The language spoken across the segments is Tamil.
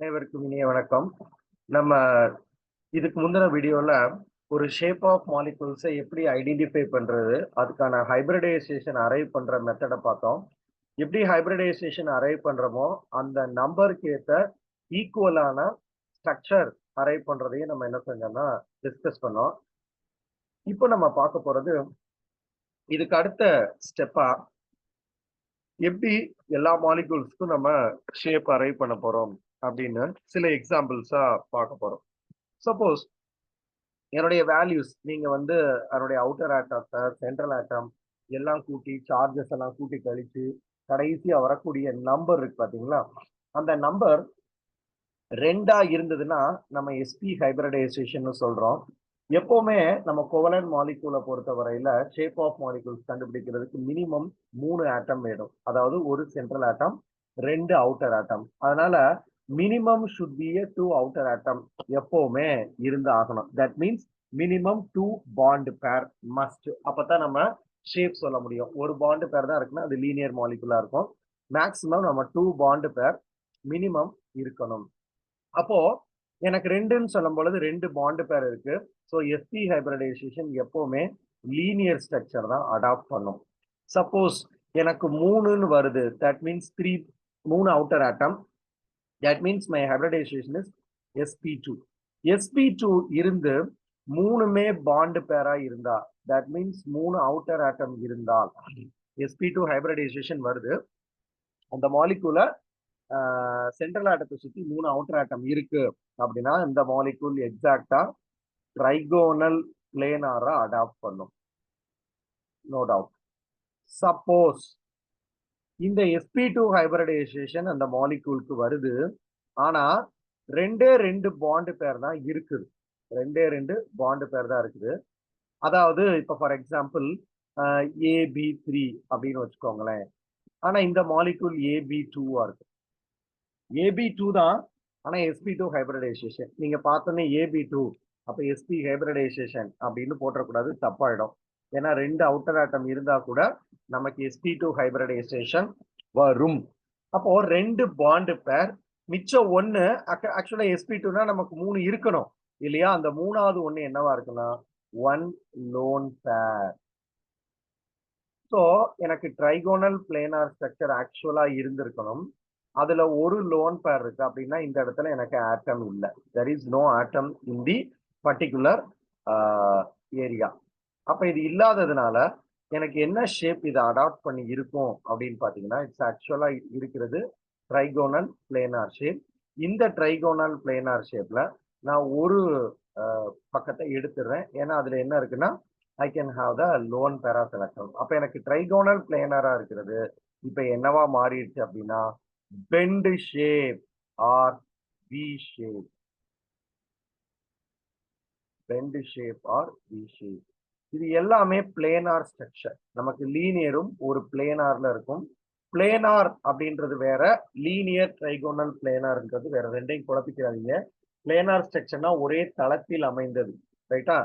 அனைவருக்கும் இனிய வணக்கம். நம்ம இதுக்கு முந்தின வீடியோல ஒரு ஷேப் ஆஃப் மாலிகுல்ஸை எப்படி ஐடென்டிஃபை பண்றது, அதுக்கான ஹைபிரிடைசேஷன் அரைவ் பண்ற மெத்தட பார்த்தோம். எப்படி ஹைபிரிடைசேஷன் அரைவ் பண்றோமோ, அந்த நம்பருக்கு ஏத்த ஈக்குவலான ஸ்ட்ரக்சர் அரைவ் பண்றதையும் நம்ம என்ன செஞ்சோம்னா டிஸ்கஸ் பண்ணோம். இப்போ நம்ம பார்க்க போறது இதுக்கு அடுத்த ஸ்டெப்பா எப்படி எல்லா மாலிகுல்ஸ்க்கும் நம்ம ஷேப் அரைவ் பண்ண போறோம் அப்படின்னு சில எக்ஸாம்பிள்ஸா பார்க்க போறோம். சப்போஸ் என்னுடைய வேல்யூஸ் நீங்க வந்து அதனுடைய அவுட்டர் ஆட்டத்தை சென்ட்ரல் ஆட்டம் எல்லாம் கூட்டி சார்ஜஸ் எல்லாம் கூட்டி கழிச்சு கடைசியா வரக்கூடிய நம்பர் இருக்கு பாத்தீங்களா, அந்த நம்பர் ரெண்டா இருந்ததுன்னா நம்ம எஸ்பி ஹைபிரிடைசேஷன் சொல்றோம். எப்பவுமே நம்ம கோவலன்ட் மாலிகூலை பொறுத்த வரையில ஷேப் ஆஃப் மாலிகூல்ஸ் கண்டுபிடிக்கிறதுக்கு மினிமம் 3 ஆட்டம் வேணும். அதாவது ஒரு சென்ட்ரல் ஆட்டம், 2 அவுட்டர் ஆட்டம். அதனால minimum should be a 2 outer atom எப்பவுமே இருந்து ஆகணும். That means minimum 2 bond pair must. அப்பதான் நம்ம ஷேப் சொல்ல முடியும். ஒரு பாண்ட் பேர் தான் இருக்குன்னா அது லீனியர் மாலிகுலா இருக்கும். மேக்சிமம் நம்ம 2 பாண்ட் பேர் மினிமம் இருக்கணும். அப்போ எனக்கு ரெண்டுன்னு சொல்லும் பொழுது 2 பாண்ட் பேர் இருக்கு. ஸோ எஸ்பி ஹைபிரிடைசேஷன் எப்பவுமே லீனியர் ஸ்ட்ரக்சர் தான் அடாப்ட் பண்ணும். சப்போஸ் எனக்கு 3ன்னு வருது, that means 3 outer atom. That means my hybridization is sp2. sp2 இருந்து 3மே பாண்ட் பேரா இருந்தா, தட் மீன்ஸ் 3 அவுட்டர் ஆட்டம் இருந்தால் sp2 ஹைபிரிடைசேஷன் வருது. அந்த மாலிகுல சென்ட்ரல் ஆட்டத்தை சுத்தி 3 அவுட்டர் ஆட்டம் இருக்கு அப்படின்னா இந்த மாலிகூல் எக்ஸாக்டா ட்ரைகோனல் பிளேனாரா அடாப்ட் பண்ணும். No doubt. சப்போஸ் இந்த sp2 ஹைபிரிடைசேஷன் அந்த மாலிகூலுக்கு வருது, ஆனா 2 பாண்ட் பேர் தான் இருக்குது. 2 பாண்ட் பேர் தான் இருக்குது. அதாவது இப்ப ஃபார் எக்ஸாம்பிள் AB3 அப்படின்னு வச்சுக்கோங்களேன். ஆனா இந்த மாலிகூல் AB2 இருக்கு. AB2 தான், ஆனா sp2 ஹைபிரிடைசேஷன். நீங்க பார்த்தோன்னே AB2 அப்ப sp ஹைபிரிடைசேஷன் அப்படின்னு போட்டக்கூடாது, தப்பாயிடும். ஏன்னா 2 அவுட்டர் ஆட்டம் இருந்தா கூட நமக்கு sp2 ஹைபிரிடைசேஷன் வரும். அப்போ 2 பாண்ட் பேர் மிச்சம் 1. ஆக்சுவலா sp2னா நமக்கு 3 இருக்கணும் இல்லையா? அந்த 3வது 1 என்னவா இருக்குன்னா 1 லோன் பேர். ஸோ எனக்கு ட்ரைகோனல் பிளேனார் ஸ்ட்ரக்சர் ஆக்சுவலா இருந்திருக்கணும். அதுல ஒரு லோன் பேர் இருக்கு அப்படின்னா இந்த இடத்துல எனக்கு ஆட்டம் இல்லை. There is no atom in the particular area. அப்ப இது இல்லாததுனால எனக்கு என்ன ஷேப் இதை அடாப்ட் பண்ணி இருக்கும் அப்படின்னு பாத்தீங்கன்னா இட்ஸ் ஆக்சுவலா இருக்கிறது ட்ரைகோனல் பிளேனார் ஷேப். இந்த ட்ரைகோனல் பிளேனார் ஷேப்ல நான் ஒரு பக்கத்தை எடுத்துடுறேன். ஏன்னா அதுல என்ன இருக்குன்னா I can have the lone பேரா செலக்ஷன். அப்ப எனக்கு ட்ரைகோனல் பிளேனரா இருக்கிறது இப்ப என்னவா மாறிடுச்சு அப்படின்னா bent shape or V shape. Bent shape or V shape. இது எல்லாமே பிளேனார் ஸ்ட்ரக்சர். நமக்கு லீனியரும் ஒரு பிளேனார்ல இருக்கும். பிளேனார் அப்படின்றது வேற, லீனியர் ட்ரைகோனல் பிளேனார்ன்றது வேற. ரெண்டையும் குழப்பிக்கிறாதீங்க. பிளேனார் ஸ்ட்ரக்சர்னா ஒரே தளத்தில் அமைந்தது, ரைட்டா?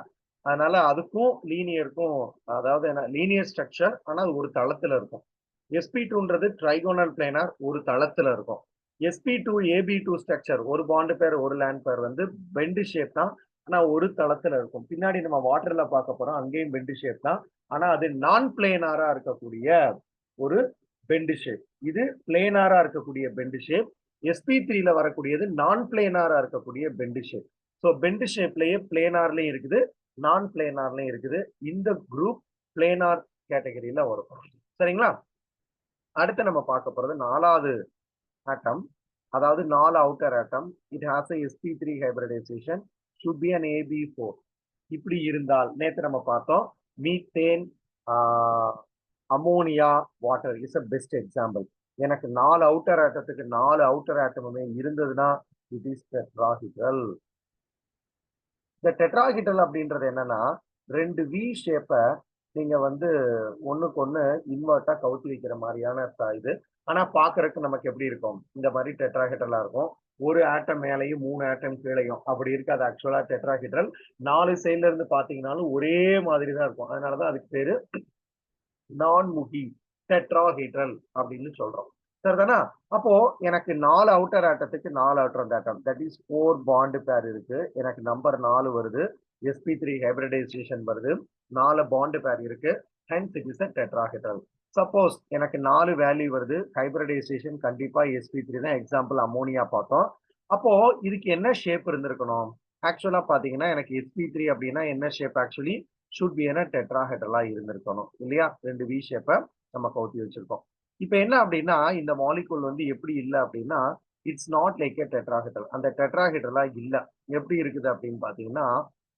அதனால அதுக்கும் லீனியருக்கும், அதாவது என்ன, லீனியர் ஸ்ட்ரக்சர் ஆனா அது ஒரு தளத்துல இருக்கும். sp2ன்றது ட்ரைகோனல் பிளேனார், ஒரு தளத்துல இருக்கும். sp2 ab2 ஸ்ட்ரக்சர் ஒரு பாண்ட் பேர் ஒரு லேண்ட் பேர் வந்து பெண்ட் ஷேப் தான், ஆனா ஒரு தளத்துல இருக்கும். பின்னாடி நம்ம வாட்டர்ல பார்க்க போறோம், அங்கேயும் பெண்ட் ஷேப் தான், ஆனா அது நான் பிளேனாரா இருக்கக்கூடிய ஒரு பெண்ட் ஷேப். இது பிளேனாரா இருக்கக்கூடிய பெண்ட் ஷேப். sp3ல வரக்கூடியது நான் பிளேனாரா இருக்கக்கூடிய பெண்ட் ஷேப். ஸோ பெண்ட் ஷேப்லயே பிளேனார்லயும் இருக்குது, நான் பிளேனார்லயும் இருக்குது. இந்த குரூப் பிளேனார் கேட்டகரியில வரும். சரிங்களா? அடுத்து நம்ம பார்க்க போறது 4வது ஆட்டம், அதாவது 4 outer atom. It has a sp3 hybridization, should be an ab4. இப்படி இருந்தால் நேத்து நம்ம பார்த்தோம் methane, ammonia, water is a best example. எனக்கு 4 அவுட்டர் ஆட்டத்துக்கு 4 அவுட்டர் ஆட்டமுமே இருந்ததுன்னா இட் இஸ் டெட்ராஹெட்ரல். இந்த டெட்ராஹெட்ரல் அப்படின்றது என்னன்னா 2 வி ஷேப்பை நீங்க வந்து ஒண்ணுக்கு ஒண்ணு இன்வெர்ட்டா கவுத்தி வைக்கிற மாதிரியான இது. ஆனா பாக்குறதுக்கு நமக்கு எப்படி இருக்கும், இந்த மாதிரி டெட்ராஹெட்ரலா இருக்கும். ஒரு ஆட்டம் மேலையும் 3 ஆட்டம் கீழையும் அப்படி இருக்காது. ஆக்சுவலா டெட்ராஹெட்ரல் 4 சைட்ல இருந்து பாத்தீங்கன்னாலும் ஒரே மாதிரி தான் இருக்கும். அதனாலதான் அதுக்கு பேரு நான்முகி டெட்ராஹெட்ரல் அப்படின்னு சொல்றோம். சரிதானா? அப்போ எனக்கு 4 அவுட்டர் ஆட்டத்துக்கு 4 outer atom. That is 4 bond pair இருக்கு. எனக்கு நம்பர் 4 வருது. sp3 ஹைபிரிடைசேஷன் வருது. 4 பாண்ட் பேர் இருக்கு. Hence it is a tetrahedral. Suppose எனக்கு 4 வேல்யூ வருது. ஹைபிரிடைசேஷன் கண்டிப்பா sp3 தான். எக்ஸாம்பிள் அம்மோனியா பார்த்தோம். அப்போ இதுக்கு என்ன ஷேப் இருந்திருக்கணும்? ஆக்சுவலா பாத்தீங்கன்னா எனக்கு sp3 அப்படின்னா என்ன ஷேப் ஆக்சுவலி ஷுட் பி என டெட்ராஹெட்ரலா இருந்திருக்கணும். இல்லையா? 2 வி ஷேப்ப நம்ம கவுத்தி வச்சிருக்கோம். இப்ப என்ன அப்படின்னா இந்த மாலிகூல் வந்து எப்படி இல்ல அப்படின்னா it's not like a tetrahedral. அந்த டெட்ராஹெட்ரலா இல்ல. எப்படி இருக்குது அப்படின்னு பாத்தீங்கன்னா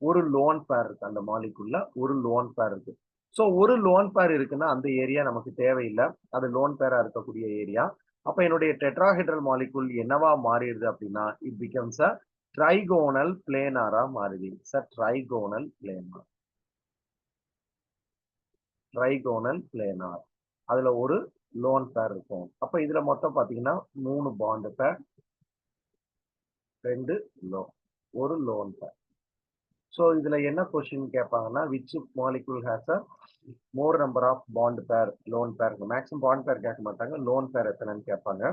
ஒரு லோன் பேர் இருக்கு அந்த மாலிகூல்ல. ஒரு லோன் பேர் இருக்கு. சோ ஒரு லோன் பேர் இருக்குன்னா அந்த ஏரியா நமக்கு தேவையில்லை. அது லோன் பேரா இருக்கக்கூடிய ஏரியா. அப்ப என்னுடைய டெட்ராஹெட்ரல் மாலிகூல் என்னவா மாறிடுது அப்படின்னா இட் பிகம்ஸ் அ ட்ரைகோனல் பிளேனாரா மாறுது. Trigonal planar. Trigonal planar. அதுல ஒரு லோன் பேர் இருக்கும். அப்ப இதுல மொத்தம் பாத்தீங்கன்னா 3 பாண்ட் பேர், 2 லோன், ஒரு லோன் பேர். சோ இதுல என்ன question கேட்பாங்கன்னா which molecule has a more number of bond pair lone pair. Maximum bond பேர் கேட்க மாட்டாங்க. லோன் பேர் எத்தனைன்னு கேட்பாங்க.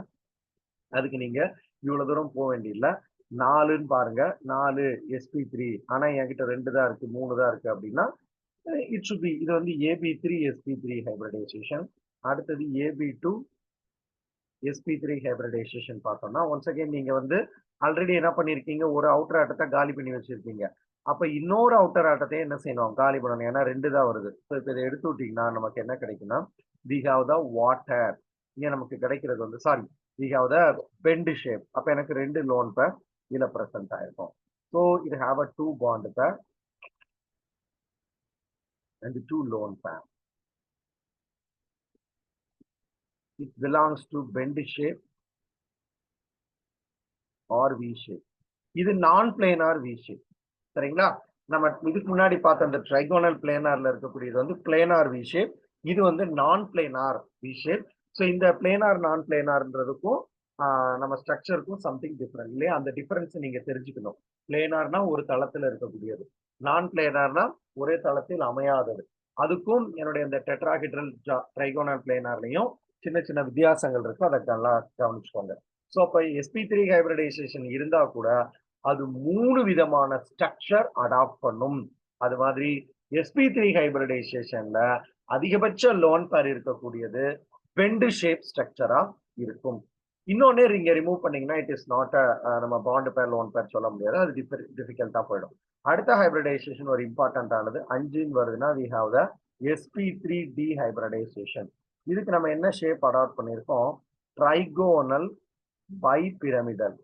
அதுக்கு நீங்க இவ்வளவு தூரம் போக வேண்டியதில்ல. 4ன்னு பாருங்க. 4 sp3. ஆனா என்கிட்ட 2 தான் இருக்கு, 3 தான் இருக்கு அப்படின்னா இட் should be இது வந்து ab3 sp3 ஹைபிரிடைசேஷன். அடுத்தது ab2 sp3 ஹைபிரிடைசேஷன் பார்த்தோம்னா ஒன்ஸ் அகைன் நீங்க வந்து ஆல்ரெடி என்ன பண்ணிருக்கீங்க ஒரு அவுட்டர் ஆட்டத்தை காலி பண்ணி வச்சிருக்கீங்க. அப்ப இன்னொரு அவுட்டர் ஆட்டத்தையும் என்ன செய்யணும் காலி பண்ணணும். ஏன்னா 2 தான் வருது. ஸோ இப்போ இதை எடுத்து விட்டீங்கன்னா நமக்கு என்ன கிடைக்கும்னா வி ஹாவ் த வாட்டர். இங்க நமக்கு கிடைக்கிறது வந்து sorry we have the bent shape. அப்ப எனக்கு 2 லோன் பேர் இதுல பிரசன்ட் ஆயிருக்கும். ஸோ இது ஹாவ் அ 2 பாண்ட் பேர் and 2 lone pair. It belongs to bend shape or V shape. இது நான் பிளேனார் V shape. சரிங்களா? நம்ம இதுக்கு முன்னாடி பார்த்த அந்த ட்ரைகோனல் பிளேனார்ல இருக்கக்கூடியது வந்து பிளேனார் V shape. இது வந்து நான் பிளேனார் V shape. ஸோ இந்த பிளேனார் நான் பிளேனார்ன்றதுக்கும் நம்ம ஸ்ட்ரக்சருக்கும் சம்திங் டிஃபரெண்ட் இல்லையா? அந்த டிஃபரன்ஸ் நீங்க தெரிஞ்சுக்கணும். பிளேனார்னா ஒரு தளத்துல இருக்கக்கூடியது. நான் பிளேனார்னா ஒரே தளத்தில் அமையாதது. அதுக்கும் என்னுடைய இந்த டெட்ராஹெட்ரல் ட்ரைகோனல் பிளேனார்லையும் சின்ன சின்ன வித்தியாசங்கள் இருக்கு. அதை நல்லா கவனிச்சுக்கோங்க. ஸோ அப்ப sp3 ஹைபிரிடைசேஷன் இருந்தா கூட அது 3 விதமான ஸ்ட்ரக்சர் அடாப்ட் பண்ணும். அது மாதிரி sp3 ஹைபிரிடைசேஷன்ல அதிகபட்ச லோன் பேர் இருக்கக்கூடியது பெண்ட் ஷேப் ஸ்ட்ரக்சரா இருக்கும். இன்னொன்னு இங்க ரிமூவ் பண்ணீங்கன்னா இட் இஸ் நாட் நம்ம பாண்ட் பேர் லோன் பேர் சொல்ல முடியாது. அது டிஃபிகல்ட்டா போயிடும். அடுத்த ஹைபிரிடைசேஷன் ஒரு இம்பார்ட்டன்ட் ஆனது 5ன்னு வருதுன்னா we have the sp3d hybridisation. இதுக்கு நம்ம என்ன ஷேப் அடாப்ட் பண்ணியிருக்கோம்? Trigonal bipyramidal.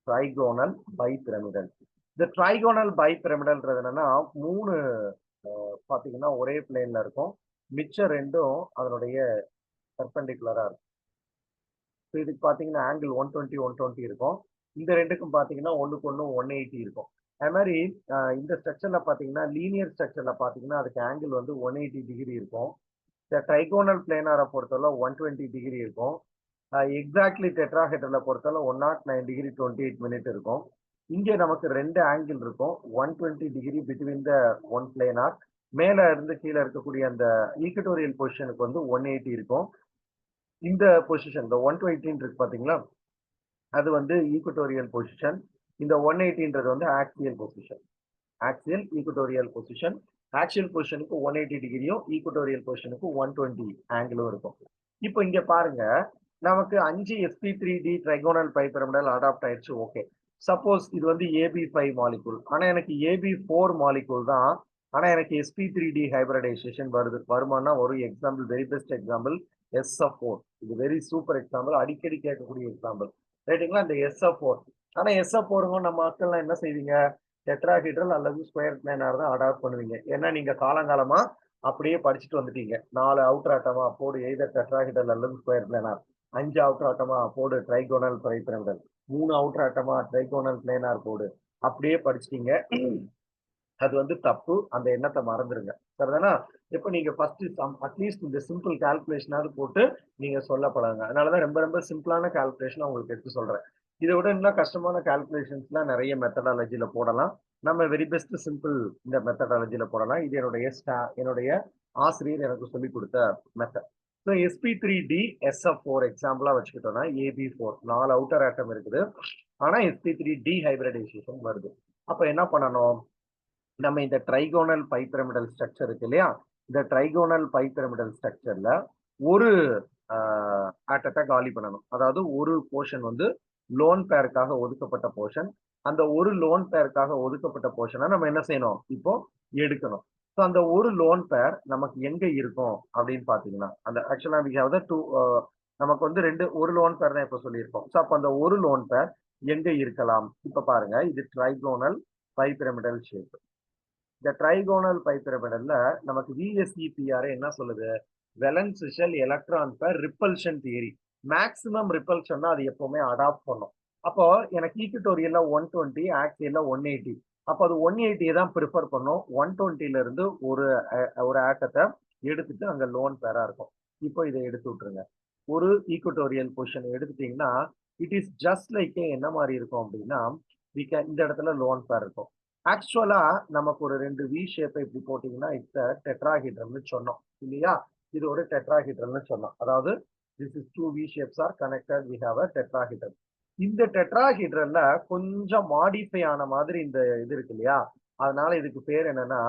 Trigonal bipyramidal. இந்த ட்ரைகோனல் பைபிரமிடல்ன்றது என்னன்னா 3 பாத்தீங்கன்னா ஒரே பிளேன்ல இருக்கும். மிச்சம் 2ம் அதனுடைய பெர்பெண்டிகுலரா இருக்கும். இதுக்கு பாத்தீங்கன்னா ஆங்கிள் 120 120 இருக்கும். இந்த 2க்கும் பாத்தீங்கன்னா ஒண்ணுக்கு ஒண்ணு 180 இருக்கும். அது மாதிரி இந்த ஸ்ட்ரக்சர்ல பாத்தீங்கன்னா லீனியர் ஸ்ட்ரக்சர்ல பாத்தீங்கன்னா அதுக்கு ஆங்கிள் வந்து 180 டிகிரி இருக்கும். இந்த ட்ரைகோனல் பிளேனாரை பொறுத்தவரை 120 டிகிரி இருக்கும். எக்ஸாக்ட்லி டெட்ராஹெட்ரல பொறுத்தவரை 109 டிகிரி 28 மினிட் இருக்கும். இங்கே நமக்கு 2 ஆங்கிள் இருக்கும். 120 degree between the one planar. மேல இருந்து கீழே இருக்கக்கூடிய அந்த ஈக்குட்டோரியல் பொசிஷனுக்கு வந்து 180 இருக்கும். இந்த பொசிஷன் இந்த 120 இருக்கு பாத்தீங்களா? அது வந்து ஈக்குட்டோரியல் பொசிஷன். இந்த 180ன்றது வந்து axial position. Axial equatorial position. Axial பொசிஷனுக்கு 180 டிகிரியும் ஈக்குட்டோரியல் பொசிஷனுக்கு 120 ஆங்கிளும் இருக்கும். இப்போ இங்க பாருங்க நமக்கு 5 sp3d ட்ரைகோனல் பைபிரமிடல் அடாப்ட் ஆயிடுச்சு. ஓகே. சப்போஸ் இது வந்து ab5 மாலிகூல். ஆனா எனக்கு ab4 மாலிகூல் தான். ஆனா எனக்கு sp3d ஹைபிரிடைசேஷன் வருது. வருமானா ஒரு example very best example SF4. இது வெரி சூப்பர் எக்ஸாம்பிள். அடிக்கடி கேட்கக்கூடிய எக்ஸாம்பிள். ரைட்டுங்களா? இந்த SF4. ஆனா SF4ங்க நம்ம மக்கள்லாம் என்ன செய்வீங்க? டெட்ராஹெட்ரல் அல்லது ஸ்கொயர் பிளேனார் தான் அடாப்ட் பண்ணுவீங்க. ஏன்னா நீங்க காலங்காலமா அப்படியே படிச்சுட்டு வந்துட்டீங்க. 4 அவுட்டர் ஆட்டமா போடு எய்தர் டெட்ராஹெட்ரல் அல்லது ஸ்கொயர் பிளேனார். 5 அவுட்டர் ஆட்டமா போடு ட்ரைகோனல் பைபிரமிடல். 3 அவுட்டர் ஆட்டமா ட்ரைகோனல் பிளேனார் போடு. அப்படியே படிச்சிட்டீங்க. அது வந்து தப்பு. அந்த எண்ணத்தை மறந்துருங்க. சரிதானா? இப்ப நீங்க ஃபர்ஸ்ட் அட்லீஸ்ட் இந்த சிம்பிள் கால்குலேஷனாவது போட்டு நீங்க சொல்ல பழகுங்க. அதனாலதான் ரொம்ப ரொம்ப சிம்பிளான கால்குலேஷன் உங்களுக்கு எடுத்து சொல்றேன். இதை விட இன்னும் கஷ்டமான கால்குலேஷன்ஸ்லாம் நிறைய மெத்தடாலஜில போடலாம். நம்ம வெரி பெஸ்ட் சிம்பிள் இந்த மெத்தடாலஜில போடலாம். இது என்னுடைய ஆசிரியர் எனக்கு சொல்லிக் கொடுத்த மெத்தட். ஸோ sp3d sf4 எக்ஸாம்பிளா வச்சுக்கிட்டோம்னா ab4 4 அவுட்டர் ஆட்டம் இருக்குது. ஆனா sp3d ஹைபிரிடைசேஷன் வருது. அப்ப என்ன பண்ணணும்? நம்ம இந்த ட்ரைகோனல் பைபிரமிடல் ஸ்ட்ரக்சர் இருக்கு இல்லையா? இந்த ட்ரைகோனல் பைபிரமிடல் ஸ்ட்ரக்சர்ல ஒரு ஆட்டத்தை காலி பண்ணணும். அதாவது ஒரு போர்ஷன் வந்து லோன் பேருக்காக ஒதுக்கப்பட்ட போர்ஷன். அந்த ஒரு லோன் பேருக்காக ஒதுக்கப்பட்ட போர்ஷனை நம்ம என்ன செய்யணும்? இப்போ எடுக்கணும். ஸோ அந்த ஒரு லோன் பேர் நமக்கு எங்க இருக்கும் அப்படின்னு பாத்தீங்கன்னா, அந்த ஆக்சுவலா வி ஹேவ் த டூ, நமக்கு வந்து ஒரு லோன் பேர் தான் இப்போ சொல்லியிருக்கோம். ஸோ அப்போ அந்த ஒரு லோன் பேர் எங்க இருக்கலாம்? இப்ப பாருங்க, இது ட்ரைகோனல் பைபிரமிடல் ஷேப். இந்த ட்ரைகோனல் பைபிரமிடல்ல நமக்கு VSEPR என்ன சொல்லுது? வேலன்ஸ் ஷெல் எலக்ட்ரான் பேர் ரிப்பல்ஷன் தியரி. மேக்ஸிமம் ரிப்பல்ஷன் அது எப்பவுமே அடாப்ட் பண்ணும். அப்போ எனக்கு ஈக்குட்டோரியல்ல 120, ஆக்சியல்ல 180. அப்போ அது 180 தான் ப்ரிஃபர் பண்ணும். 120ல இருந்து ஒரு ஆட்டத்தை எடுத்துட்டு அங்க லோன் பேரா இருக்கும். இப்போ இதை எடுத்து விட்டுருங்க. ஒரு ஈக்குட்டோரியல் பொசிஷன் எடுத்துட்டீங்கன்னா இட் இஸ் ஜஸ்ட் லைக் என்ன மாதிரி இருக்கும் அப்படின்னா, இந்த இடத்துல லோன் பேர் இருக்கும். ஆக்சுவலா நமக்கு ஒரு 2 வி ஷேப்பை இப்படி போட்டீங்கன்னா இட்ஸ் டெட்ராஹீட்ரல்னு சொன்னோம் இல்லையா? இது ஒரு டெட்ராஹீட்ரல்னு சொன்னோம். அதாவது this is 2 V shapes are connected, we have a tetrahedral. இந்த டெட்ராஹீட்ரல்ல கொஞ்சம் மாடிஃபை ஆன மாதிரி இந்த இது இருக்கு இல்லையா? அதனால இதுக்கு பேர் என்னன்னா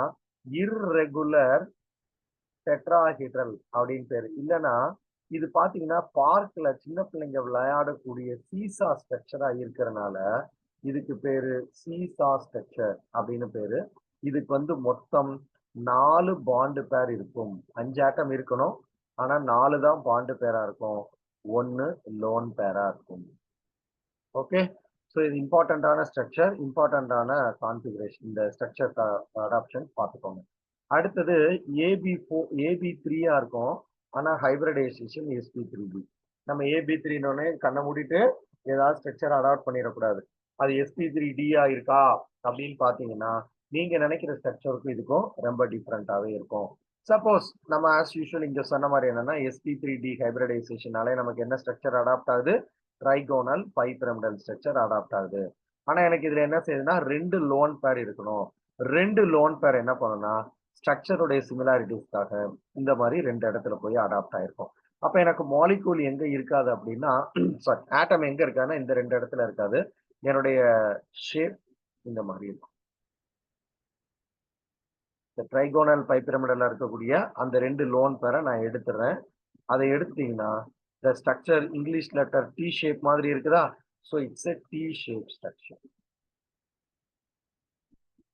இர்ரெகுலர் டெட்ராஹீட்ரல் அப்படின்னு பேரு. இல்லைன்னா இது பாத்தீங்கன்னா பார்க்ல சின்ன பிள்ளைங்க விளையாடக்கூடிய சீசா ஸ்ட்ரக்சரா இருக்கிறதுனால இதுக்கு பேரு சீசா ஸ்ட்ரக்சர் அப்படின்னு பேரு. இதுக்கு வந்து மொத்தம் 4 பாண்டு பேர் இருக்கும். 5 ஆட்டம் இருக்கணும். ஆனா 4 தான் பாண்டு பேரா இருக்கும். 1 லோன் பேரா இருக்கும். ஓகே. ஸோ இது இம்பார்ட்டன்டான ஸ்ட்ரக்சர், இம்பார்ட்டன்டான கான்ஃபிகரேஷன். இந்த ஸ்ட்ரக்சர் அடாப்ஷன் பார்த்துக்கோங்க. அடுத்தது AB3 இருக்கும். ஆனா ஹைபிரிடைசேஷன் sp3d. நம்ம AB3 கண்ணை மூடிட்டு ஏதாவது ஸ்ட்ரக்சர் அடாப்ட் பண்ணிடக்கூடாது. அது sp3d இருக்கா அப்படின்னு பாத்தீங்கன்னா நீங்க நினைக்கிற ஸ்ட்ரக்சருக்கும் இதுக்கும் ரொம்ப டிஃப்ரெண்டாவே இருக்கும். சப்போஸ் நம்ம ஆஸ் யூஷுவல் இங்க சொன்ன மாதிரி என்னன்னா sp3d ஹைபிரிடைசேஷனாலே நமக்கு என்ன ஸ்ட்ரக்சர் அடாப்ட் ஆகுது? ட்ரைகோனல் பைபிரமிடல் ஸ்ட்ரக்சர் அடாப்ட் ஆகுது. ஆனா எனக்கு இதுல என்ன செய்யுதுன்னா 2 லோன் பேர் இருக்கணும். 2 லோன் பேர் என்ன பண்ணணும்னா ஸ்ட்ரக்சருடைய சிமிலாரிட்டிஸ்க்காக இந்த மாதிரி 2 இடத்துல போய் அடாப்ட் ஆயிருக்கும். அப்ப எனக்கு மாலிகூல் எங்க இருக்காது அப்படின்னா, சாரி, ஆட்டம் எங்க இருக்காதுன்னா இந்த 2 இடத்துல இருக்காது. என்னுடைய ஷேப் இந்த மாதிரி இருக்கும். இந்த ட்ரைகோனல் பைபிரமிடல்ல இருக்கக்கூடிய அந்த 2 லோன் பேரை நான் எடுத்துறேன். அதை எடுத்துட்டீங்கன்னா இந்த structure English letter T shape மாதிரி இருக்குதா? So it's a T shape structure.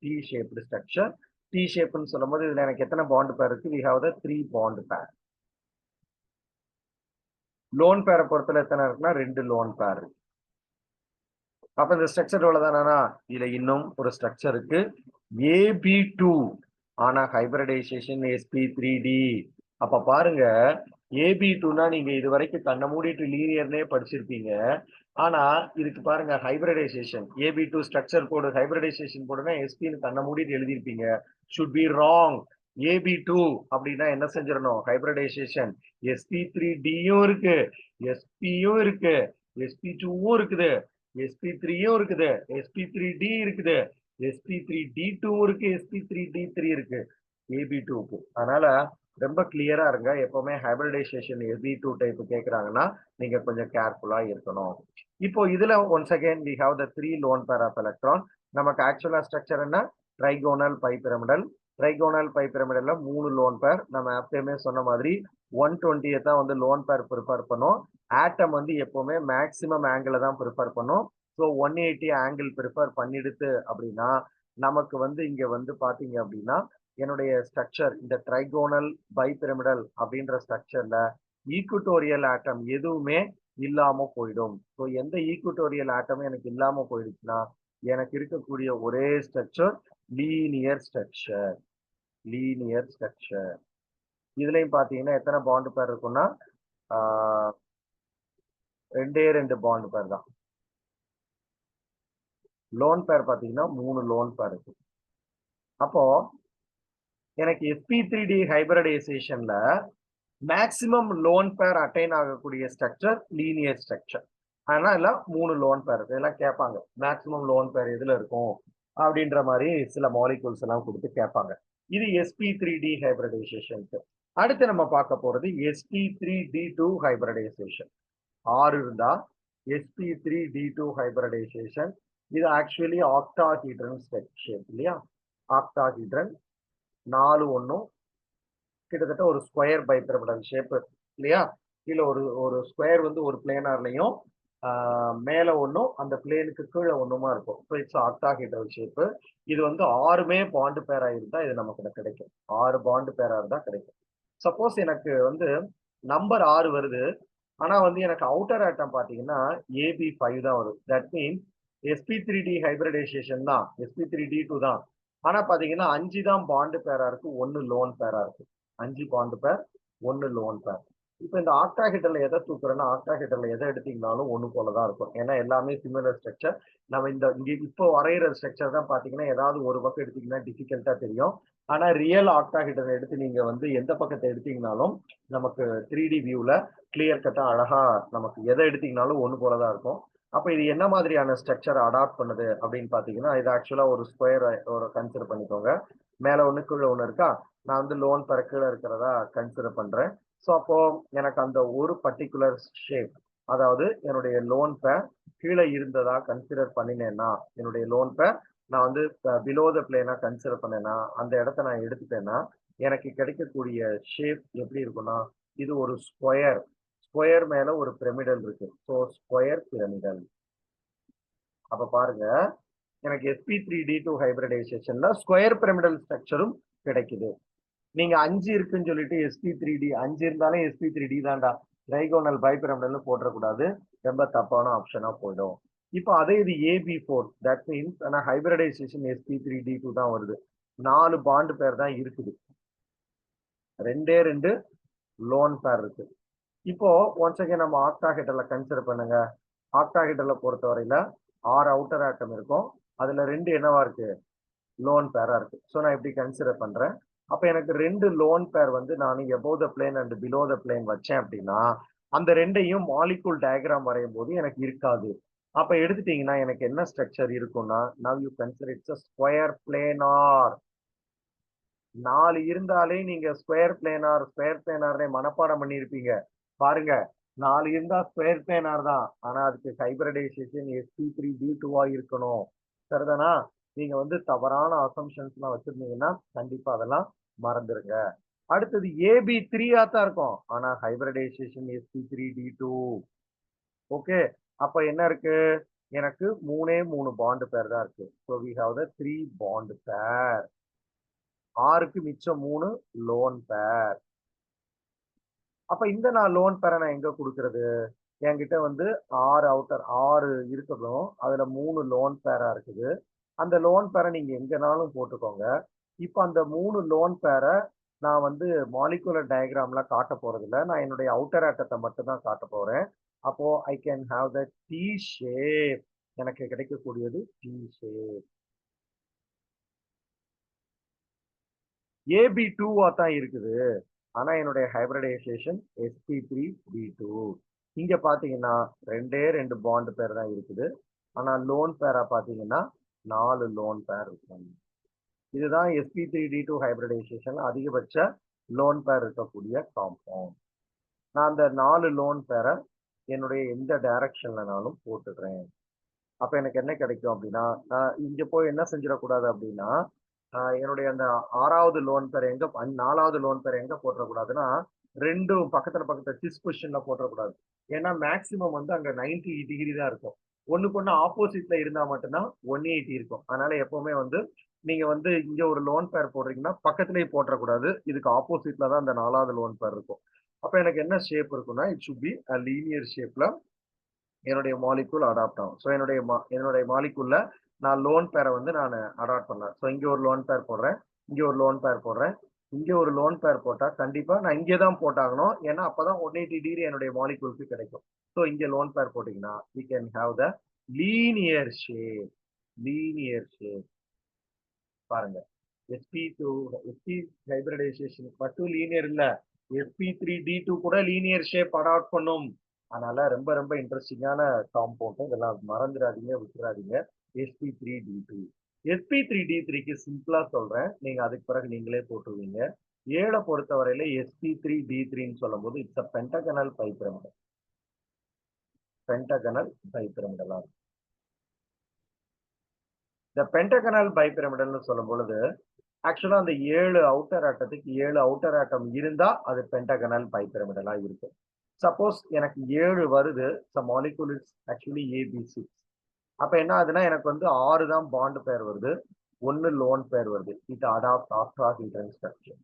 T shaped structure. T ஷேப்னு சொல்லும்போது இதுல எனக்கு எத்தனை பாண்ட் பேர் இருக்கு? We have the 3 bond pair. Lone பேரை பொறுத்தல எத்தனை இருக்குன்னா 2 லோன் பேர் இருக்கு. அப்ப இந்த ஸ்ட்ரக்சர் இவ்வளவுதானா? இதுல இன்னும் ஒரு ஸ்ட்ரக்சர் இருக்கு, AB2. ஆனா ஹைபிரிடைசேஷன் sp3d. அப்ப பாருங்க, AB2னா நீங்க இது வரைக்கும் கண்ணை மூடிட்டு லீனியர்னே படிச்சிருப்பீங்க. ஆனா இதுக்கு பாருங்க ஹைபிரிடைசேஷன் AB2 ஸ்ட்ரக்சர் போடு, ஹைபிரிடைசேஷன் போடுனா sp கண்ணை மூடிட்டு எழுதிருப்பீங்க. should be wrong. AB2 அப்படின்னா என்ன செஞ்சிடணும்? ஹைபிரிடைசேஷன் sp3dயும் இருக்கு, sp-யும் இருக்கு, sp2வும் இருக்குது, sp3யும் இருக்குது, sp3d இருக்குது, sp3d2 இருக்கு, sp3d3 இருக்கு AB2க்கு. அதனால ரொம்ப கிளியரா இருங்க. எப்பவுமே ஹைபிரிடைசேஷன் AB2 டைப் கேக்குறாங்கன்னா நீங்க கொஞ்சம் கேர்ஃபுல்லா இருக்கணும். இப்போ இதுல once again we have the 3 lone pair of electron. நமக்கு ஆக்சுவலா ஸ்ட்ரக்சர் என்ன? Trigonal bipyramidal. ட்ரைகோனல் பைபிரமிடல்ல 3 லோன் பேர். நம்ம எப்பயுமே சொன்ன மாதிரி 120 தான் வந்து லோன் பேர் ப்ரிஃபர் பண்ணும். ஆட்டம் வந்து எப்பவுமே மேக்சிமம் ஆங்கிள் தான் ப்ரிஃபர் பண்ணும். ஸோ 180 ஆங்கிள் ப்ரிஃபர் பண்ணிடுது அப்படின்னா நமக்கு வந்து இங்க வந்து பாத்தீங்க அப்படின்னா என்னுடைய ஸ்ட்ரக்சர் இந்த ட்ரைகோனல் பைபிரமிடல் அப்படின்ற ஸ்ட்ரக்சர்ல ஈக்குட்டோரியல் ஆட்டம் எதுவுமே இல்லாம போயிடும். ஸோ எந்த ஈக்குட்டோரியல் ஆட்டமும் எனக்கு இல்லாம போயிடுச்சுன்னா எனக்கு இருக்கக்கூடிய ஒரே structure linear structure. Linear structure. இதுலயும் பாத்தீங்கன்னா எத்தனை பாண்ட் பேர் இருக்கும்னா 2 பாண்ட் பேர் தான். லோன் பேர் பாத்தீங்கன்னா 3 லோன் பேர் இருக்கு. அப்போ எனக்கு sp3d ஹைபிரிடைசேஷன்ல மேக்சிமம் லோன் பேர் அட்டைன் ஆகக்கூடிய ஸ்ட்ரக்சர் லீனியர் ஸ்ட்ரக்சர். அதனால 3 லோன் பேர் இருக்கு. இதெல்லாம் கேட்பாங்க, மேக்சிமம் லோன் பேர் எதுல இருக்கும் அப்படின்ற மாதிரி சில மாலிகூல்ஸ் எல்லாம் கொடுத்து கேட்பாங்க. இது sp3d ஹைபிரிடைசேஷனுக்கு. அடுத்து நம்ம பார்க்க போறது sp3d2 ஹைபிரிடைசேஷன். 6 இருந்தா sp3d2 ஹைபிரிடைசேஷன். இது ஆக்சுவலி ஆக்டாஹீட்ரல் ஷேப் இல்லையா? ஆக்டாஹீட்ரல் 4 1 கிட்டத்தட்ட ஒரு ஸ்கொயர் பைபிரமிடல் ஷேப் இல்லையா? கீழே ஒரு ஒரு ஸ்கொயர் வந்து ஒரு பிளேனார்லையும் மேல ஒன்றும் அந்த பிளேனுக்கு கீழே ஒண்ணுமா இருக்கும். So it's octahedral shape. இது வந்து 6மே பாண்டு பேரா இருந்தா இது நமக்கு கிடைக்கும். 6 பாண்டு பேரா இருந்தா கிடைக்கும். சப்போஸ் எனக்கு வந்து நம்பர் 6 வருது. ஆனா வந்து எனக்கு அவுட்டர் ஆட்டம் பாத்தீங்கன்னா AB5 தான் வரும். தட் மீன்ஸ் sp3d ஹைபிரிடைசேஷன் தான். sp3d2 தான். ஆனா பாத்தீங்கன்னா 5 தான் பாண்டு பேரா இருக்கு. 1 லோன் பேரா இருக்கு. 5 பாண்டு பேர், 1 லோன் பேர். இப்ப இந்த ஆக்டாஹெட்ரல்ல எதை தூக்குறேன்னா, ஆக்டாஹெட்ரல்ல எதை எடுத்தீங்கனாலும் ஒண்ணு போல தான் இருக்கும். ஏன்னா எல்லாமே சிமிலர் ஸ்ட்ரக்சர். நம்ம இங்க இப்போ வரைகிற ஸ்ட்ரக்சர் தான் பாத்தீங்கன்னா ஏதாவது ஒரு பக்கம் எடுத்தீங்கன்னா டிஃபிகல்ட்டா தெரியும். ஆனா ரியல் ஆக்டாஹெட்ரல் எடுத்து நீங்க வந்து எந்த பக்கத்தை எடுத்தீங்கனாலும் நமக்கு 3D வியூல கிளியர் கட்டா அழகா நமக்கு எதை எடுத்தீங்கனாலும் ஒண்ணு போல தான் இருக்கும். அப்ப இது என்ன மாதிரியான ஸ்ட்ரக்சர் அடாப்ட் பண்ணுது அப்படின்னு பாத்தீங்கன்னா, இது ஆக்சுவலா ஒரு ஸ்கொயர் ஒரு கன்சிடர் பண்ணிக்கோங்க. மேல ஒண்ணு கீழே ஒண்ணு இருக்கா? நான் வந்து லோன் பெற கீழே இருக்கிறதா கன்சிடர் பண்றேன். ஸோ அப்போ எனக்கு அந்த ஒரு பர்டிகுலர் ஷேப், அதாவது என்னுடைய லோன் பேர் கீழே இருந்ததா கன்சிடர் பண்ணினேன்னா, என்னுடைய லோன் பேர் நான் வந்து பிலோ த பிளேனா கன்சிடர் பண்ணேன்னா, அந்த இடத்த நான் எடுத்துட்டேன்னா, எனக்கு கிடைக்கக்கூடிய ஷேப் எப்படி இருக்கும்னா, இது ஒரு ஸ்கொயர். ஸ்கொயர் மேல ஒரு பிரமிடல் இருக்கு. So square pyramidal. அப்ப பாருங்க, எனக்கு sp3d2 ஹைபிரிடைசேஷன்ல ஸ்கொயர் பிரமிடல் ஸ்ட்ரக்சரும் கிடைக்குது. நீங்க 5 இருக்குன்னு சொல்லிட்டு sp3d 5 இருந்தாலும் sp3d தான்டா, ட்ரைகோனல் பைபிரமிடல்னு போட்டுறக்கூடாது. ரொம்ப தப்பான ஆப்ஷனா போயிடும். இப்போ அதே இது ab4, தட் மீன்ஸ் ஆனா ஹைபிரிடைசேஷன் sp3d2 தான் வருது. 4 பாண்ட் பேர் தான் இருக்குது. 2 லோன் பேர் இருக்கு. இப்போ ஒன்ஸ் அகைன் நம்ம ஆக்டாஹெட்ரல கன்சிடர் பண்ணுங்க. ஆக்டாஹெட்ரல பொறுத்தவரையில 6 அவுட்டர் ஆட்டம் இருக்கும். அதுல 2 என்னவா இருக்கு? லோன் பேரா இருக்கு. ஸோ நான் இப்படி கன்சிடர் பண்றேன். அப்ப எனக்கு 2 லோன் பேர் வந்து நான் above the plane and below the plane வச்சேன் அப்படின்னா, அந்த 2யும் மாலிகுல் டயக்ராம் வரையும் போது எனக்கு இருக்காது. அப்ப எடுத்துட்டீங்கன்னா எனக்கு என்ன ஸ்ட்ரக்சர் இருக்கும்னா, now you consider it's a square planar. 4 இருந்தாலே நீங்க ஸ்கொயர் பிளேனார்னே மனப்பாடம் பண்ணியிருப்பீங்க. பாருங்க, 4 இருந்தா ஸ்கொயர் பிளேனார் தான். ஆனா அதுக்கு ஹைபிரிடைசேஷன் sp3d2 இருக்கணும். சரிதானா? நீங்க வந்து தவறான அசம்ஷன்ஸ்லாம் வச்சிருந்தீங்கன்னா கண்டிப்பா அதெல்லாம் மறந்துருங்க. அடுத்தது AB3 தான் இருக்கும். ஆனா ஹைபிரிடைசேஷன் sp3d2. ஓகே. அப்ப என்ன இருக்கு? எனக்கு 3 பாண்ட் பேர் தான் இருக்கு. So we have the 3 bond pair. 6க்கு மிச்சம் 3 லோன் பேர். அப்ப இந்த நான் லோன் பேரை நான் எங்க குடுக்குறது? என்கிட்ட வந்து 6 இருக்கணும். அதுல 3 லோன் பேரா இருக்குது. அந்த லோன் பேரை நீங்க எங்கனாலும் போட்டுக்கோங்க. இப்ப அந்த 3 லோன் பேரை நான் வந்து மாலிகுலர் டயகிராம்ல காட்ட போறதில்ல. நான் என்னுடைய அவுட்டர் ஆட்டத்தை மட்டும் தான் காட்ட போறேன். அப்போ I can have the T shape. எனக்கு கிடைக்கக்கூடியது டி ஷேப். AB2 தான் இருக்குது. ஆனா என்னுடைய ஹைபிரிடைசேஷன் sp3d2. இங்க பாத்தீங்கன்னா 2 பாண்ட் பேர் தான் இருக்குது. ஆனா லோன் பேரா பாத்தீங்கன்னா 4 லோன் பேர் இருக்கு. இதுதான் sp3d2 ஹைபிரிடைசேஷன் அதிகபட்ச லோன் பேர் இருக்கக்கூடிய காம்பவுண்ட். நான் அந்த 4 லோன் பேரை என்னுடைய எந்த டைரக்ஷன்லனாலும் போட்டுக்கிறேன். அப்ப எனக்கு என்ன கிடைக்கும் அப்படின்னா, நான் இங்க போய் என்ன செஞ்சிடக்கூடாது அப்படின்னா, என்னுடைய அந்த 6வது லோன் பேர் 4வது லோன் பேர் எங்க போட்டுறக்கூடாதுன்னா, 2ம் பக்கத்துல சிஸ் பொசிஷன்ல போட்டுறக்கூடாது. ஏன்னா மேக்ஸிமம் வந்து அங்க 90 டிகிரி தான் இருக்கும். ஒண்ணுக்கு ஒண்ணு ஆப்போசிட்ல இருந்தா மட்டும்தான் 180 இருக்கும். அதனால எப்பவுமே வந்து நீங்க வந்து இங்க ஒரு லோன் பேர் போடுறீங்கன்னா பக்கத்திலேயே போட்டுறக்கூடாது. இதுக்கு ஆப்போசிட்ல தான் அந்த 4வது லோன் பேர் இருக்கும். அப்ப எனக்கு என்ன ஷேப் இருக்கும்னா, it should be a linear ஷேப்ல என்னுடைய மாலிக்யூல் அடாப்ட் ஆகும். ஸோ என்னுடைய மாலிக்யூல்ல நான் லோன் பேரை வந்து நான் அடாப்ட் பண்ணேன். ஸோ இங்க ஒரு லோன் பேர் போடுறேன். இங்க ஒரு லோன் பேர் போடுறேன். இங்க ஒரு லோன் பேர் போட்டா கண்டிப்பா நான் இங்கே தான் போட்டாகணும். ஏன்னா அப்பதான் 180 டிகிரி என்னுடைய மாலிக்யூலுக்கு கிடைக்கும். ஸோ இங்க லோன் பேர் போட்டீங்கன்னா we can have the linear shape. Linear shape. பாருங்க. sp2 sp ஹைபிரிடைசேஷன் மட்டும் லீனியர் இல்ல. sp3d2 கூட லீனியர் ஷேப் அடாப்ட் பண்ணும். அதனால ரொம்ப ரொம்ப இன்ட்ரெஸ்டிங்கான காம்பவுண்ட். இதெல்லாம் மறந்துடாதீங்க, விட்டுறாதீங்க. sp3d2. sp3d3க்கு சிம்பிளா சொல்றேன். நீங்க அதுக்கு பிறகு நீங்களே போட்டுருவீங்க. 7 பொறுத்தவரையில sp3d3ன்னு சொல்லும்போது it's a pentagonal bipyramidal. Pentagonal பைபிரமிடலா. இந்த பென்டகனல் பைபிரமிடல்னு சொல்லும் பொழுது ஆக்சுவலா அந்த 7 அவுட்டர் ஆட்டத்துக்கு 7 அவுட்டர் ஆட்டம் இருந்தா அது பென்டகனல் பைபிரமிடலா இருக்கு. சப்போஸ் எனக்கு 7 வருது, மாலிகூல் இஸ் ஆக்சுவலி ABC. அப்ப என்ன ஆகுதுன்னா எனக்கு வந்து 6 தான் பாண்ட் பேர் வருது, 1 லோன் பேர் வருது. It adopt octahedral structure.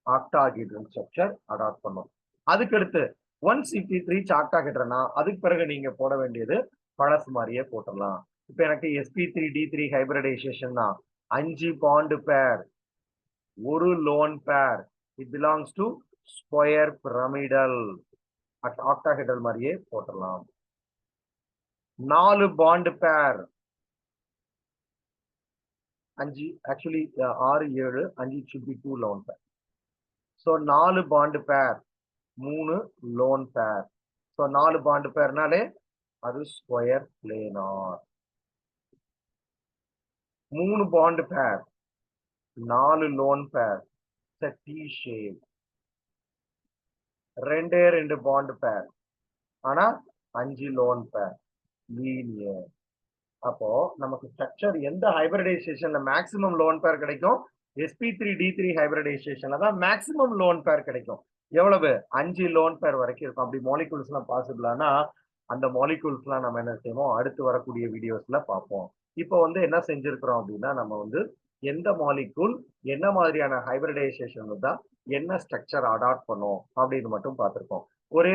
Octahedral structure adopt பண்ணும். அதுக்கடுத்து ஒன்ஸ் இட் இட் ரீச் ஆக்டாஹெட்ரனா அதுக்கு பிறகு நீங்க போட வேண்டியது பழசு மாதிரியே போட்டுடலாம். இப்ப எனக்கு sp3d3 ஹைபிரிடைசேஷன் தான் 5 பாண்ட் பேர், 1 லோன் பேர். It belongs to square pyramidal. Octahedral மாதிரியே போட்டுடலாம். 4 பாண்ட் பேர், 5 actually 6 7 5 should be 2 lone pair. So 4 bond பேர், 3 லோன் பேர். ஸோ 4 பாண்ட் பேர்னாலே அது ஸ்கொயர் பிளேனார். 3 பாண்ட் பேர், 4 lone pair, D shape. 2 bond பேர், ஆனா 5 லோன் பேர், லீனியர். அப்போ நமக்கு ஸ்ட்ரக்சர் எந்த ஹைபிரிடைசேஷன்ல மேக்ஸிமம் லோன் பேர் கிடைக்கும்? sp3d3 ஹைபிரிடைசேஷன்ல தான் மேக்ஸிமம் லோன் பேர் கிடைக்கும். எவ்வளவு? 5 லோன் பேர் வரைக்கும் இருக்கும். அப்படி மாலிகூல்ஸ் எல்லாம் பாசிபிளானா அந்த மாலிகூல்ஸ் எல்லாம் நம்ம என்ன செய்வோம் அடுத்து வரக்கூடிய வீடியோஸ்ல பார்ப்போம். இப்போ வந்து என்ன செஞ்சிருக்கிறோம் அப்படின்னா நம்ம வந்து எந்த மாலிகூல் என்ன மாதிரியான ஹைபிரிடைசேஷன் தான் என்ன ஸ்ட்ரக்சர் அடாப்ட் பண்ணும் அப்படின்னு மட்டும் பார்த்திருக்கோம். ஒரே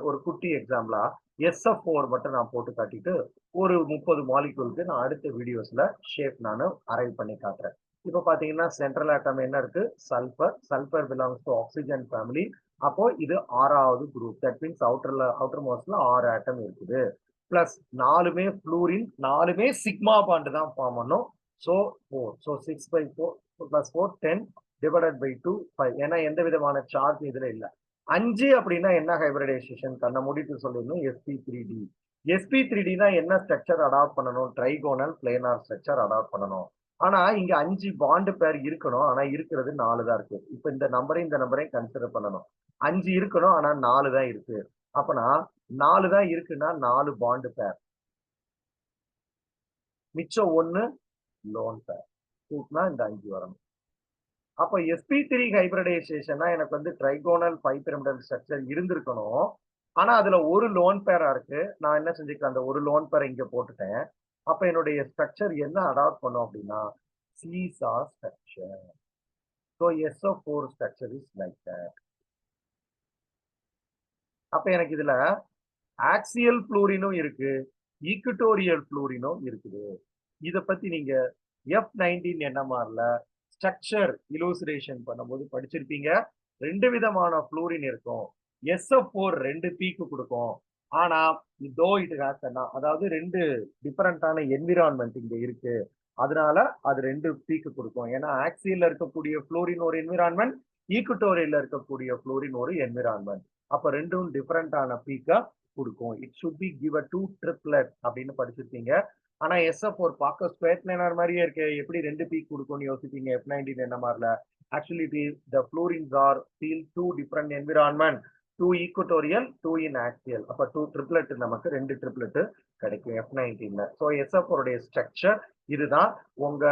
ஒரு குட்டி எக்ஸாம்பிளா SF4 மட்டும் நான் போட்டு காட்டிட்டு ஒரு 30 மாலிகூலுக்கு நான் அடுத்த வீடியோஸ்ல ஷேப் நான் அரைவ் பண்ணி காட்டுறேன். இப்ப பாத்தீங்கன்னா சென்ட்ரல் ஆட்டம் என்ன இருக்கு? Sulphur. Sulphur belongs to oxygen family. அப்போ இது 6வது குரூப். தட் மீன்ஸ் அவுட்டர் மோஸ்ட்ல 6 ஆட்டம் இருக்குது. பிளஸ் 4மே ஃப்ளூரின், 4மே சிக்மா பாண்ட் தான் ஃபார்ம் பண்ணும். So 4. So 6/4 plus 4 10 divided by 2 5. ஏன்னா எந்த விதமான சார்ஜ் இதுல இல்ல. 5 அப்படின்னா என்ன ஹைபிரிடைசேஷன்? கண்ணை மூடிட்டு சொல்லிடணும் sp3d. sp3dனா என்ன ஸ்ட்ரக்சர் அடாப்ட் பண்ணணும்? ட்ரைகோனல் பிளேனார் ஸ்ட்ரக்சர் அடாப்ட் பண்ணணும். ஆனா இங்க 5 பாண்ட் பேர் இருக்கணும், ஆனா இருக்கிறது 4 தான் இருக்கு. இப்ப இந்த நம்பரையும் கன்சிடர் பண்ணணும். 5 இருக்கணும், ஆனா 4 தான் இருக்கு. அப்பனா 4 தான் இருக்குன்னா 4 பாண்ட் பேர், மிச்சம் 1 லோன் பேர். கூட்டினா இந்த 5 வரணும். அப்ப sp3 ஹைபிரிடைசேஷன்னா எனக்கு வந்து ட்ரைகோனல் பைபிரமிடல் ஸ்ட்ரக்சர் இருந்திருக்கணும். ஆனா அதுல ஒரு லோன் பேரா இருக்கு. நான் என்ன செஞ்சுக்கிறேன்? அந்த ஒரு லோன் பேரை இங்க போட்டுட்டேன். அப்ப என்னுடைய ஸ்ட்ரக்சர் என்ன அடாப்ட் பண்ணும் அப்படின்னா seesaw structure. So SO4 structure is like that. அப்ப எனக்கு இதுல ஆக்சியல் ஃப்ளூரினும் இருக்கு, ஈக்குட்டோரியல் ஃப்ளூரினும் இருக்குது. இத பத்தி நீங்க F19 NMRல ஸ்ட்ரக்சர் இலூசிரேஷன் பண்ணும்போது படிச்சிருப்பீங்க. 2 விதமான ஃப்ளூரின் இருக்கும். SF4 2 பீக்கு கொடுக்கும். ஆனா இதோ இது அதாவது 2 டிஃபரண்டான என்விரான்மெண்ட் இங்க இருக்கு. அதனால அது 2 பீக்கு கொடுக்கும். ஏன்னா ஆக்சியல்ல இருக்கக்கூடிய ஃப்ளூரின் ஒரு என்விரான்மெண்ட், ஈக்குட்டோரியல்ல இருக்கக்கூடிய ஃப்ளூரின் ஒரு என்விரான்மெண்ட். அப்ப ரெண்டும் டிஃபரண்டான பீக்கா கொடுக்கும். It should be give a 2 triplet அப்படின்னு படிச்சிருப்பீங்க. ஆனா SF4 பார்க்க ஸ்கொயர் பிளானர் மாதிரியே இருக்கு, எப்படி 2 பீக் கொடுக்கும்னு யோசிப்பீங்க. F19 NMRல actually the fluorines are feel 2 different environment, 2 equatorial, 2 in axial. அப்ப 2 triplet நமக்கு 2 triplet கிடைக்கும் F19ல. ஸோ SF4 உடைய ஸ்ட்ரக்சர் இதுதான். உங்க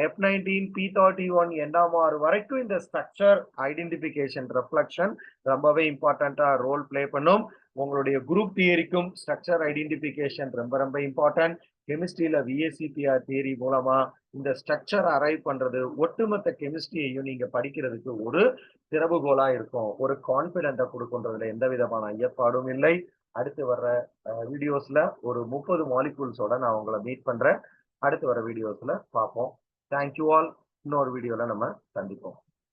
F19 P31 NMR வரைக்கும் இந்த ஸ்ட்ரக்சர் ஐடென்டிபிகேஷன் ரெஃப்ளெக்ஷன் ரொம்பவே இம்பார்ட்டண்டா ரோல் பிளே பண்ணும். உங்களுடைய குரூப் தியரிக்கும் ஸ்ட்ரக்சர் ஐடென்டிபிகேஷன் ரொம்ப ரொம்ப இம்பார்ட்டன்ட். கெமிஸ்ட்ரியில VACPR தியரி மூலமா இந்த ஸ்ட்ரக்சர் அரைவ் பண்றது ஒட்டுமொத்த கெமிஸ்ட்ரியையும் நீங்க படிக்கிறதுக்கு ஒரு திறவுகோலா இருக்கும். ஒரு கான்பிடென்ட்டை கொடுக்குன்றதுல எந்த விதமான ஐயப்பாடும் இல்லை. அடுத்து வர்ற வீடியோஸ்ல ஒரு 30 மாலிகூல்ஸோட நான் உங்களை மீட் பண்றேன். அடுத்து வர வீடியோஸ்ல பார்ப்போம். Thank you all. இன்னொரு வீடியோல நம்ம சந்திப்போம்.